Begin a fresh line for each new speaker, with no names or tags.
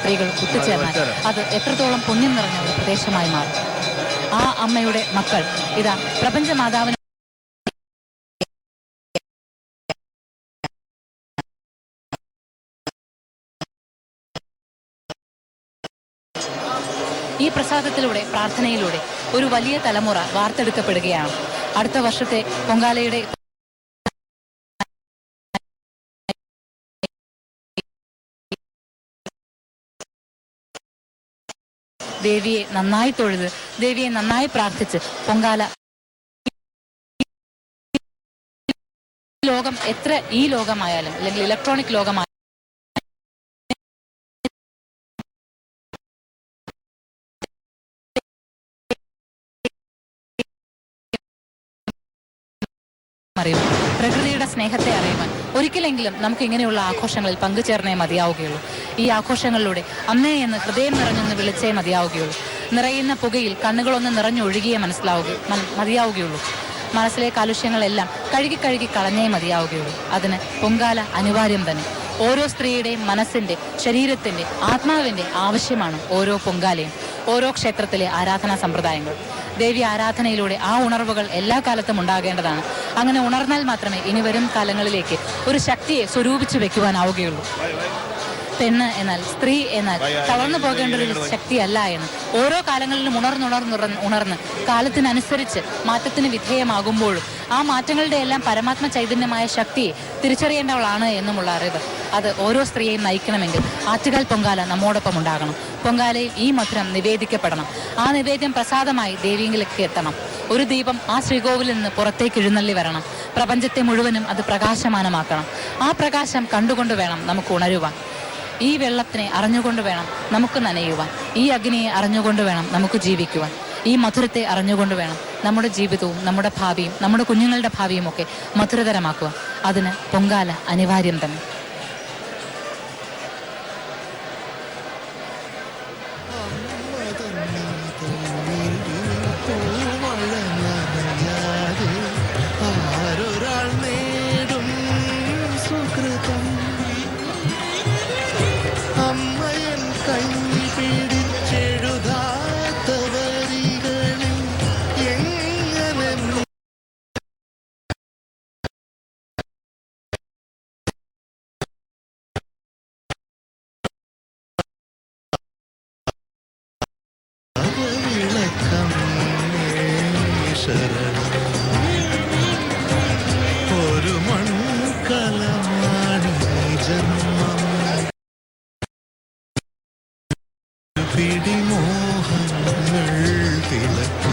സ്ത്രീകൾ ഒത്തുചേർന്നാൽ അത് എത്രത്തോളം പുണ്യം നിറഞ്ഞ ഒരു പ്രദേശമായി മാറും. ആ അമ്മയുടെ മക്കൾ ഇതാ പ്രപഞ്ചമാതാവിന് ഈ പ്രസാദത്തിലൂടെ, പ്രാർത്ഥനയിലൂടെ ഒരു വലിയ തലമുറ വാർത്തെടുക്കപ്പെടുകയാണ്. അടുത്ത വർഷത്തെ പൊങ്കാലയുടെ ദേവിയെ നന്നായി തൊഴുത്, ദേവിയെ നന്നായി പ്രാർത്ഥിച്ച് പൊങ്കാല ലോകം എത്ര ഈ ലോകമായാലും അല്ലെങ്കിൽ ഇലക്ട്രോണിക് ലോകമായാലും അറിയുവാൻ, പ്രകൃതിയുടെ സ്നേഹത്തെ അറിയുവാൻ ഒരിക്കലെങ്കിലും നമുക്ക് ഇങ്ങനെയുള്ള ആഘോഷങ്ങളിൽ പങ്കുചേർന്നേ മതിയാവുകയുള്ളൂ. ഈ ആഘോഷങ്ങളിലൂടെ അമ്മേ എന്ന് ഹൃദയം നിറഞ്ഞൊന്ന് വിളിച്ചേ മതിയാവുകയുള്ളൂ. നിറയുന്ന പുകയിൽ കണ്ണുകളൊന്ന് നിറഞ്ഞൊഴുകിയേ മതിയാവുകയുള്ളൂ. മനസ്സിലെ കാലുഷ്യങ്ങളെല്ലാം കഴുകി കളഞ്ഞേ മതിയാവുകയുള്ളൂ. അതിന് പൊങ്കാല അനിവാര്യം തന്നെ. ഓരോ സ്ത്രീയുടെയും മനസ്സിന്റെ, ശരീരത്തിന്റെ, ആത്മാവിന്റെ ആവശ്യമാണ് ഓരോ പൊങ്കാലയും, ഓരോ ക്ഷേത്രത്തിലെ ആരാധനാ സമ്പ്രദായങ്ങൾ. ദേവി ആരാധനയിലൂടെ ആ ഉണർവുകൾ എല്ലാ കാലത്തും ഉണ്ടാകേണ്ടതാണ്. അങ്ങനെ ഉണർന്നാൽ മാത്രമേ ഇനി വരും കാലങ്ങളിലേക്ക് ഒരു ശക്തിയെ സ്വരൂപിച്ചു വെക്കുവാനാവുകയുള്ളൂ. പെണ്ണ് എന്നാൽ, സ്ത്രീ എന്നാൽ തളർന്നു പോകേണ്ട ഒരു ശക്തിയല്ല എന്ന് ഓരോ കാലങ്ങളിലും ഉണർന്ന് കാലത്തിനനുസരിച്ച് മാറ്റത്തിന് വിധേയമാകുമ്പോഴും ആ മാറ്റങ്ങളുടെ എല്ലാം പരമാത്മ ചൈതന്യമായ ശക്തിയെ തിരിച്ചറിയേണ്ടവളാണ് എന്നുമുള്ള അറിവ് അത് ഓരോ സ്ത്രീയെയും നയിക്കണമെങ്കിൽ ആറ്റുകാൽ പൊങ്കാല നമ്മോടൊപ്പം ഉണ്ടാകണം. പൊങ്കാലയിൽ ഈ മധുരം നിവേദിക്കപ്പെടണം. ആ നിവേദ്യം പ്രസാദമായി ദേവിയിലേക്ക് എത്തണം. ഒരു ദീപം ആ ശ്രീകോവിലിൽ നിന്ന് പുറത്തേക്ക് എഴുന്നള്ളി വരണം. പ്രപഞ്ചത്തെ മുഴുവനും അത് പ്രകാശമാനമാക്കണം. ആ പ്രകാശം കണ്ടുകൊണ്ട് വേണം നമുക്ക് ഉണരുവാൻ. ഈ വെള്ളത്തിനെ അറിഞ്ഞുകൊണ്ട് വേണം നമുക്ക് നനയുവാൻ. ഈ അഗ്നിയെ അറിഞ്ഞുകൊണ്ട് വേണം നമുക്ക് ജീവിക്കുവാൻ. ഈ മധുരത്തെ അറിഞ്ഞുകൊണ്ട് വേണം നമ്മുടെ ജീവിതവും, നമ്മുടെ ഭാവിയും, നമ്മുടെ കുഞ്ഞുങ്ങളുടെ ഭാവിയും ഒക്കെ മധുരതരമാക്കുവാൻ. അതിന് പൊങ്കാല അനിവാര്യം തന്നെ.
ഒരു മൺകലമാണ് ജന്മം, പിടിമോഹങ്ങൾ തിളക്കം.